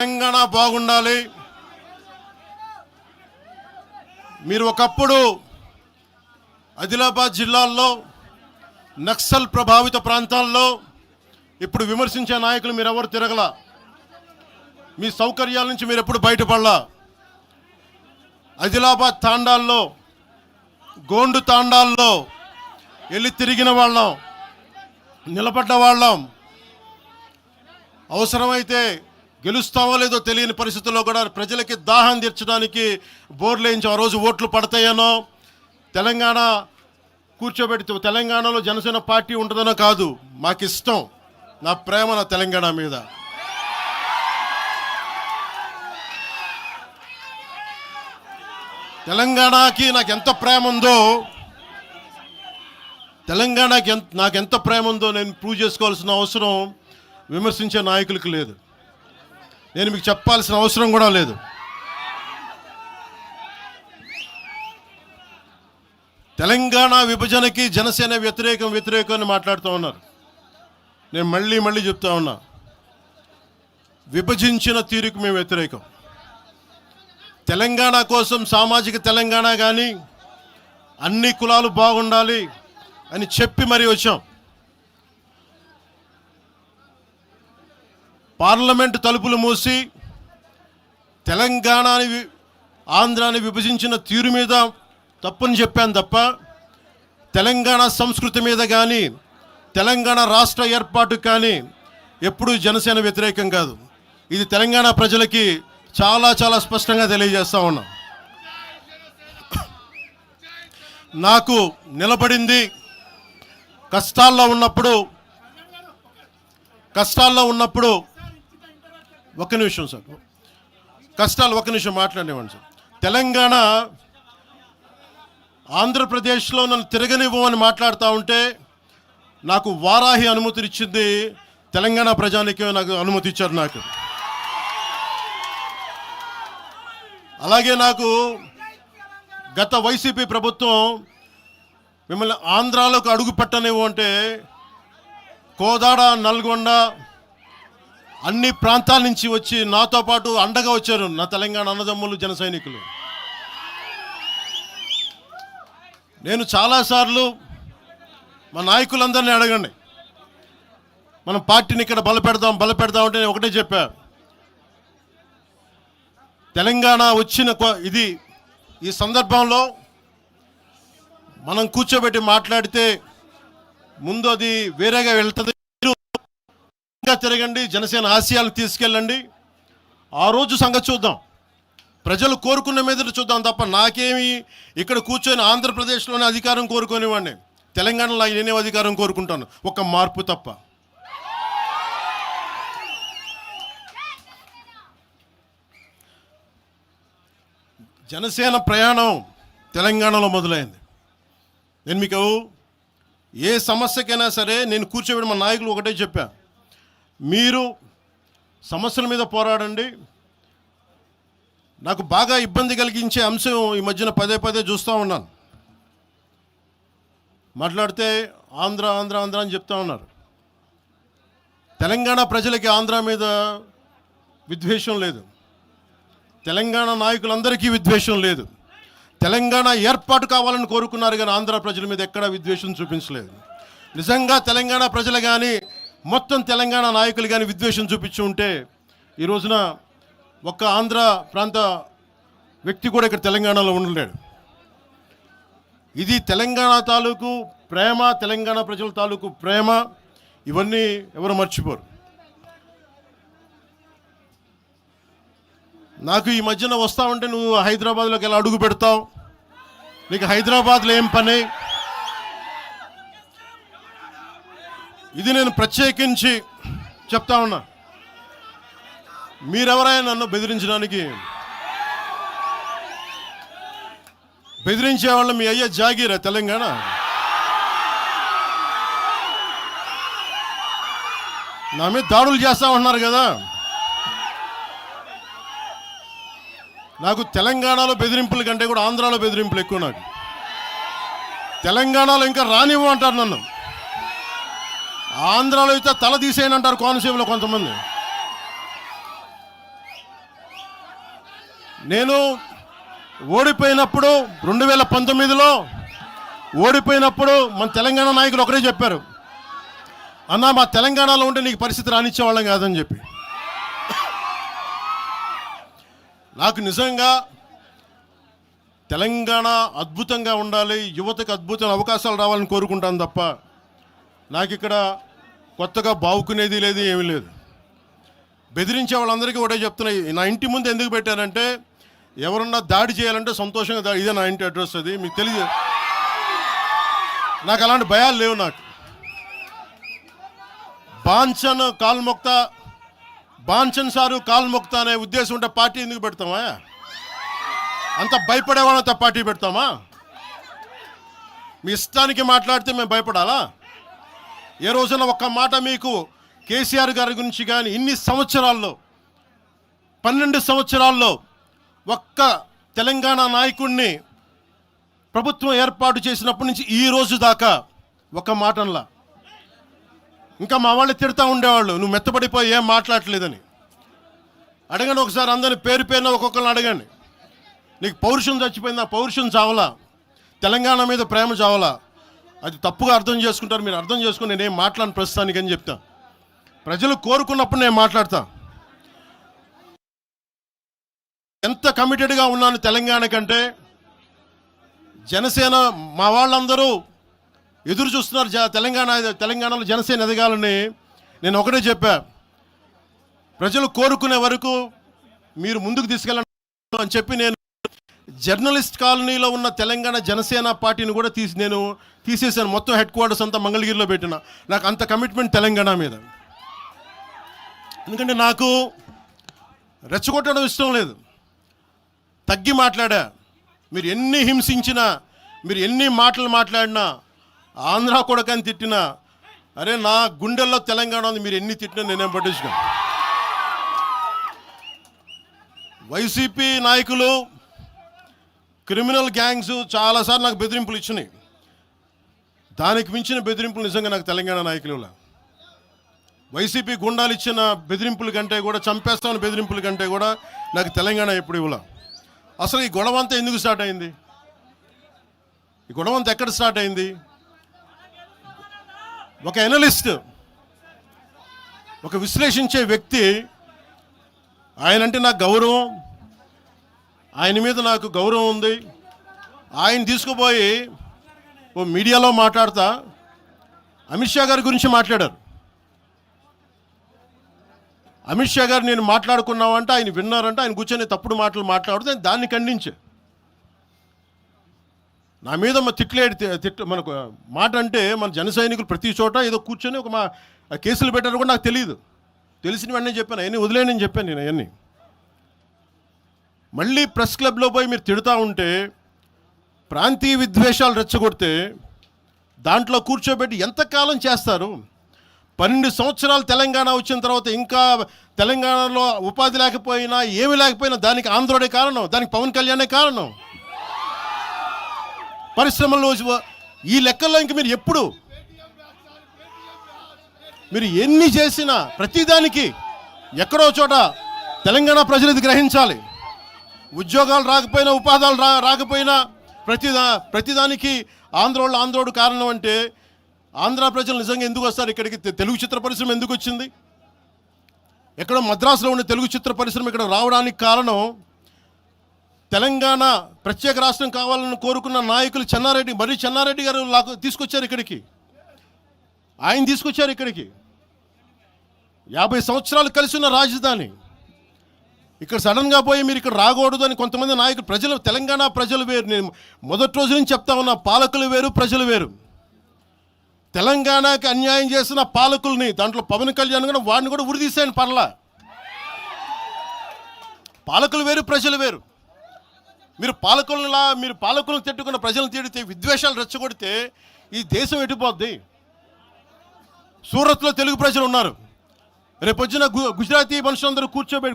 తెలంగాణ బాగుండాలి. మీరు ఒకప్పుడు ఆదిలాబాద్ జిల్లాల్లో నక్సల్ ప్రభావిత ప్రాంతాల్లో ఇప్పుడు విమర్శించే నాయకులు మీరెవరు తిరగల. మీ సౌకర్యాల నుంచి మీరు ఎప్పుడు బయటపడలా. ఆదిలాబాద్ తాండాల్లో గోండు తాండాల్లో వెళ్ళి తిరిగిన వాళ్ళం, నిలబడ్డ వాళ్ళం. అవసరమైతే గెలుస్తామో లేదో తెలియని పరిస్థితుల్లో కూడా ప్రజలకి దాహం తీర్చడానికి బోర్లు వేయించి ఆ రోజు ఓట్లు పడతాయనో, తెలంగాణ కూర్చోబెడితే తెలంగాణలో జనసేన పార్టీ ఉంటుందనో కాదు. మాకు ఇష్టం, నా ప్రేమ నా తెలంగాణ మీద. తెలంగాణకి నాకు ఎంత ప్రేమ ఉందో, తెలంగాణకి నాకు ఎంత ప్రేమ ఉందో నేను ప్రూవ్ చేసుకోవాల్సిన అవసరం విమర్శించే నాయకులకు లేదు. నేను మీకు చెప్పాల్సిన అవసరం కూడా లేదు. తెలంగాణ విభజనకి జనసేన వ్యతిరేకం అని మాట్లాడుతూ ఉన్నారు. నేను మళ్ళీ చెప్తా ఉన్నా, విభజించిన తీరుకు మేము వ్యతిరేకం. తెలంగాణ కోసం సామాజిక తెలంగాణ కానీ అన్ని కులాలు బాగుండాలి అని చెప్పి మరీ వచ్చాం. పార్లమెంటు తలుపులు మూసి తెలంగాణని ఆంధ్రాని విభజించిన తీరు మీద తప్పని చెప్పాను తప్ప తెలంగాణ సంస్కృతి మీద కానీ తెలంగాణ రాష్ట్ర ఏర్పాటు కానీ ఎప్పుడూ జనసేన వ్యతిరేకం కాదు. ఇది తెలంగాణ ప్రజలకి చాలా స్పష్టంగా తెలియజేస్తా ఉన్నా. నాకు నిలబడింది కష్టాల్లో ఉన్నప్పుడు ఒక్క నిమిషం సార్, ఒక్క నిమిషం మాట్లాడేవాడిని సార్. తెలంగాణ ఆంధ్రప్రదేశ్లో నన్ను తిరగనివ్వమని మాట్లాడుతూ ఉంటే నాకు వారాహి అనుమతి ఇచ్చింది తెలంగాణ ప్రజానికి, నాకు అనుమతి ఇచ్చారు. నాకు అలాగే నాకు గత వైసీపీ ప్రభుత్వం మిమ్మల్ని ఆంధ్రాలోకి అడుగు పెట్టనివ్వు అంటే కోదాడ, నల్గొండ అన్ని ప్రాంతాల నుంచి వచ్చి నాతో పాటు అండగా వచ్చారు నా తెలంగాణ అన్నదమ్ములు, జన సైనికులు. నేను చాలాసార్లు మా నాయకులందరినీ అడగండి, మనం పార్టీని ఇక్కడ బలపెడదాం అంటే నేను ఒకటే చెప్పా, తెలంగాణ వచ్చిన ఈ సందర్భంలో మనం కూర్చోబెట్టి మాట్లాడితే ముందు అది వేరేగా వెళ్తుంది. తిరగండి, జనసేన ఆశయాలను తీసుకెళ్ళండి, ఆ రోజు సంగతి చూద్దాం. ప్రజలు కోరుకున్న మీద చూద్దాం తప్ప నాకేమి ఇక్కడ కూర్చొని ఆంధ్రప్రదేశ్లోనే అధికారం కోరుకునేవాడిని, తెలంగాణలో నేనే అధికారం కోరుకుంటాను, ఒక మార్పు తప్ప. జనసేన ప్రయాణం తెలంగాణలో మొదలైంది. నేను మీకు ఏ సమస్యకైనా సరే నేను కూర్చోబెట్టి మా నాయకులు ఒకటే చెప్పా, మీరు సమస్యల మీద పోరాడండి. నాకు బాగా ఇబ్బంది కలిగించే అంశం ఈ మధ్యన పదే చూస్తూ ఉన్నాను. మాట్లాడితే ఆంధ్ర అని చెప్తా ఉన్నారు. తెలంగాణ ప్రజలకి ఆంధ్ర మీద విద్వేషం లేదు, తెలంగాణ నాయకులందరికీ విద్వేషం లేదు. తెలంగాణ ఏర్పాటు కావాలని కోరుకున్నారు కానీ ఆంధ్ర ప్రజల మీద ఎక్కడా విద్వేషం చూపించలేదు. నిజంగా తెలంగాణ ప్రజలు కానీ మొత్తం తెలంగాణ నాయకులు కానీ విద్వేషం చూపించి ఉంటే ఈ రోజున ఒక్క ఆంధ్ర ప్రాంత వ్యక్తి కూడా ఇక్కడ తెలంగాణలో ఉండలేడు. ఇది తెలంగాణ తాలూకు ప్రేమ, తెలంగాణ ప్రజల తాలూకు ప్రేమ, ఇవన్నీ ఎవరు మర్చిపోరు. నాకు ఈ మధ్యన వస్తా ఉంటే నువ్వు హైదరాబాద్లోకి ఎలా అడుగు పెడతావు, నీకు హైదరాబాద్లో ఏం పని, ఇది నేను ప్రత్యేకించి చెప్తా ఉన్నా. మీరెవరైనా నన్ను బెదిరించే వాళ్ళ మీ అయ్యే జాగీరా తెలంగాణ. నా మీద దాడులు చేస్తా ఉన్నారు కదా. నాకు తెలంగాణలో బెదిరింపుల కంటే కూడా ఆంధ్రాలో బెదిరింపులు ఎక్కువ. నాకు తెలంగాణలో ఇంకా రానివ్వమంటారు నన్ను, ఆంధ్రాలో అయితే తల తీసేయనంటారు కోనసీమలో కొంతమంది. నేను ఓడిపోయినప్పుడు 2019లో ఓడిపోయినప్పుడు మన తెలంగాణ నాయకులు ఒకరే చెప్పారు, అన్నా మా తెలంగాణలో ఉంటే నీకు పరిస్థితి రానిచ్చేవాళ్ళం కాదని చెప్పి. నాకు నిజంగా తెలంగాణ అద్భుతంగా ఉండాలి, యువతకు అద్భుతమైన అవకాశాలు రావాలని కోరుకుంటాను తప్ప నాకు ఇక్కడ కొత్తగా బావుకునేది లేదు, ఏమీ లేదు. బెదిరించే వాళ్ళందరికీ ఒకటే చెప్తున్నా, నా ఇంటి ముందు ఎందుకు పెట్టానంటే ఎవరన్నా దాడి చేయాలంటే సంతోషంగా దాడి, ఇదే నా ఇంటి అడ్రస్, అది మీకు తెలియదు. నాకు అలాంటి భయాలు లేవు. నాకు బాంచన్ సారు కాల్మొక్తా అనే ఉద్దేశం ఉంటే పార్టీ ఎందుకు పెడతామా? అంత భయపడేవాళ్ళంత పార్టీ పెడతామా? మీ ఇష్టానికి మాట్లాడితే మేము భయపడాలా? ఏ రోజున ఒక్క మాట మీకు కేసీఆర్ గారి గురించి కానీ ఇన్ని సంవత్సరాల్లో 12 సంవత్సరాల్లో ఒక్క తెలంగాణ నాయకుడిని ప్రభుత్వం ఏర్పాటు చేసినప్పటి నుంచి ఈ రోజు దాకా ఒక మాటంలా. ఇంకా మా వాళ్ళు తిడతా ఉండేవాళ్ళు, నువ్వు మెత్తబడిపోయి ఏం మాట్లాడలేదని. అడగండి ఒకసారి, అందరిని పేరు పేరున ఒక్కొక్కరిని అడగండి. నీకు పౌరుషం చచ్చిపోయిందా? పౌరుషం చావలా, తెలంగాణ మీద ప్రేమ చావలా. అది తప్పుగా అర్థం చేసుకుంటారు. మీరు అర్థం చేసుకుని నేనేం మాట్లాడిన ప్రస్తుతానికి అని చెప్తా. ప్రజలు కోరుకున్నప్పుడు నేను మాట్లాడతా. ఎంత కమిటెడ్గా ఉన్నాను తెలంగాణ కంటే, జనసేన మా వాళ్ళందరూ ఎదురు చూస్తున్నారు తెలంగాణలో జనసేన ఎదగాలని. నేను ఒకటే చెప్పా, ప్రజలు కోరుకునే వరకు మీరు ముందుకు తీసుకెళ్ళండి అని చెప్పి నేను జర్నలిస్ట్ కాలనీలో ఉన్న తెలంగాణ జనసేన పార్టీని కూడా నేను తీసేసాను. మొత్తం హెడ్ క్వార్టర్స్ అంతా మంగళగిరిలో పెట్టిన. నాకు అంత కమిట్మెంట్ తెలంగాణ మీద. ఎందుకంటే నాకు రెచ్చగొట్టడం ఇష్టం లేదు, తగ్గి మాట్లాడా. మీరు ఎన్ని హింసించినా, మీరు ఎన్ని మాటలు మాట్లాడినా, ఆంధ్ర కొడకని తిట్టినా, అరే నా గుండెల్లో తెలంగాణ ఉంది, మీరు ఎన్ని తిట్టినా నేనేం పట్టించుకోను. వైసీపీ నాయకులు, క్రిమినల్ గ్యాంగ్స్ చాలాసార్లు నాకు బెదిరింపులు ఇచ్చినాయి. దానికి మించిన బెదిరింపులు నిజంగా నాకు తెలంగాణ నాయకులు. వైసీపీ గుండాలు ఇచ్చిన బెదిరింపుల కంటే కూడా, చంపేస్తామని బెదిరింపుల కంటే కూడా నాకు తెలంగాణ ఎప్పుడు ఇవ్వలే. అసలు ఈ గొడవ అంతా ఎందుకు స్టార్ట్ అయింది? ఈ గొడవ అంతా ఎక్కడ స్టార్ట్ అయింది? ఒక ఎనలిస్ట్, ఒక విశ్లేషించే వ్యక్తి, ఆయనంటే నాకు గౌరవం, ఆయన మీద నాకు గౌరవం ఉంది. ఆయన తీసుకుపోయి ఓ మీడియాలో మాట్లాడతా అమిత్ షా గారి గురించి మాట్లాడారు. అమిత్ షా గారు నేను మాట్లాడుకున్నామంటే ఆయన విన్నారంటే, ఆయన కూర్చొని తప్పుడు మాటలు మాట్లాడితే దాన్ని ఖండించే. నా మీద మనకు మాట అంటే మన జన సైనికులు ప్రతి చోట ఏదో కూర్చొని ఒక కేసులు పెట్టారు కూడా నాకు తెలియదు. తెలిసిన వెంటనే చెప్పాను, అవన్నీ వదిలేనని చెప్పాను నేను. అవన్నీ మళ్ళీ ప్రెస్ క్లబ్లో పోయి మీరు తిడుతూ ఉంటే, ప్రాంతీయ విద్వేషాలు రెచ్చగొడితే దాంట్లో కూర్చోబెట్టి ఎంతకాలం చేస్తారు? 12 సంవత్సరాలు తెలంగాణ వచ్చిన తర్వాత ఇంకా తెలంగాణలో ఉపాధి లేకపోయినా, ఏమి లేకపోయినా దానికి ఆంధ్రుడే కారణం, దానికి పవన్ కళ్యాణే కారణం. పరిశ్రమల్లో ఈ లెక్కల్లో ఇంక మీరు ఎన్ని చేసినా ప్రతిదానికి ఎక్కడో చోట తెలంగాణ ప్రజలు ఇది గ్రహించాలి. ఉద్యోగాలు రాకపోయినా, ఉపాధాలు రాకపోయినా ప్రతిదానికి ఆంధ్రోడు కారణం అంటే, ఆంధ్ర ప్రజలు నిజంగా ఎందుకు వస్తారు ఇక్కడికి? తెలుగు చిత్ర పరిశ్రమ ఎందుకు వచ్చింది? ఎక్కడో మద్రాసులో ఉండే తెలుగు చిత్ర పరిశ్రమ ఇక్కడ రావడానికి కారణం తెలంగాణ ప్రత్యేక రాష్ట్రం కావాలని కోరుకున్న నాయకులు చెన్నారెడ్డి గారు తీసుకొచ్చారు ఇక్కడికి. ఆయన తీసుకొచ్చారు ఇక్కడికి. 50 సంవత్సరాలు కలిసి ఉన్న రాజధాని ఇక్కడ సడన్గా పోయి మీరు ఇక్కడ రాకూడదు అని కొంతమంది నాయకులు, తెలంగాణ ప్రజలు వేరు. నేను మొదటి రోజు నుంచి చెప్తా ఉన్నా, పాలకులు వేరు, ప్రజలు వేరు. తెలంగాణకి అన్యాయం చేసిన పాలకుల్ని, దాంట్లో పవన్ కళ్యాణ్ కూడా, వాడిని కూడా ఉరిదీసాను పర్లా. పాలకులు వేరు, ప్రజలు వేరు. మీరు పాలకులను తిట్టుకున్న ప్రజలను తిడితే, విద్వేషాలు రెచ్చగొడితే ఈ దేశం ఎటుపోద్ది? సూరత్లో తెలుగు ప్రజలు ఉన్నారు. రేపు వచ్చిన గుజరాతీ మనుషులందరూ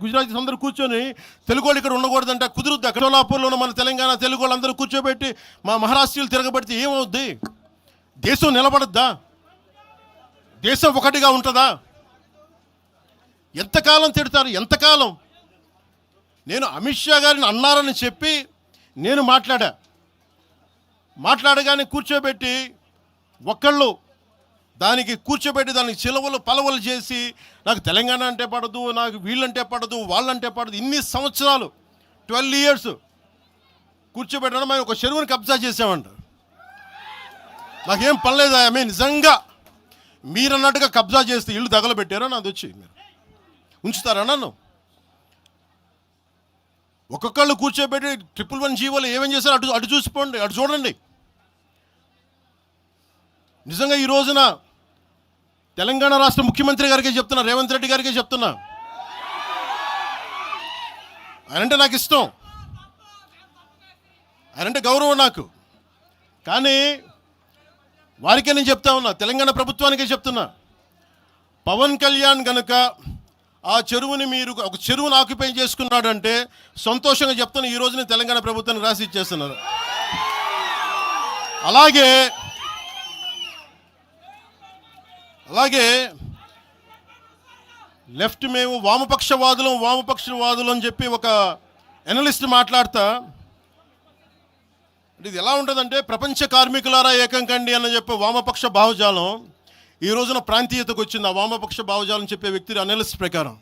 గుజరాతీస్ అందరూ కూర్చొని తెలుగు వాళ్ళు ఇక్కడ ఉండకూడదంటే కుదురుద్ది. అక్కడ సోలాపూర్లో ఉన్న మన తెలంగాణ తెలుగు వాళ్ళందరూ కూర్చోబెట్టి మా మహారాష్ట్రీయులు తిరగబడితే ఏమవుద్ది? దేశం నిలబడద్దా? దేశం ఒకటిగా ఉంటుందా? ఎంతకాలం తిడతారు? ఎంతకాలం? నేను అమిత్ షా గారిని అన్నారని చెప్పి నేను మాట్లాడగానే కూర్చోబెట్టి ఒక్కళ్ళు దానికి కూర్చోబెట్టి దానికి చిలవలు పలవలు చేసి నాకు తెలంగాణ అంటే పడదు, నాకు వీళ్ళంటే పడదు, వాళ్ళంటే పడదు, ఇన్ని సంవత్సరాలు 12 years కూర్చోబెట్టడం మేము ఒక చెరువుని కబ్జా చేసామంట. నాకేం పనిలేదా? నిజంగా మీరు అన్నట్టుగా కబ్జా చేస్తే ఇల్లు తగలబెట్టారా? నాది వచ్చి మీరు ఉంచుతారా నన్ను? ఒక్కొక్కళ్ళు కూర్చోబెట్టి 111 జీవోలు ఏమేం చేశారు అటు చూసిపోండి, అటు చూడండి. నిజంగా ఈ రోజున తెలంగాణ రాష్ట్ర ముఖ్యమంత్రి గారికే చెప్తున్నా, రేవంత్ రెడ్డి గారికే చెప్తున్నా, ఆయనంటే నాకు ఇష్టం, ఆయనంటే గౌరవం నాకు. కానీ వారికే నేను చెప్తా ఉన్నా, తెలంగాణ ప్రభుత్వానికే చెప్తున్నా, పవన్ కళ్యాణ్ గనుక ఆ చెరువుని మీరు ఒక చెరువును ఆక్యుపై చేసుకున్నాడంటే సంతోషంగా చెప్తున్నా, ఈ రోజున తెలంగాణ ప్రభుత్వానికి రాసి ఇచ్చేస్తున్నారు. అలాగే లెఫ్ట్ మేము వామపక్షవాదులు అని చెప్పి ఒక ఎనలిస్ట్ మాట్లాడతా, ఇది ఎలా ఉంటుందంటే ప్రపంచ కార్మికులారా ఏకం కండి అని చెప్పే వామపక్ష భావజాలం ఈ రోజున ప్రాంతీయతకు వచ్చింది. ఆ వామపక్ష భావజాలం చెప్పే వ్యక్తి అనలిస్ట్ ప్రకారం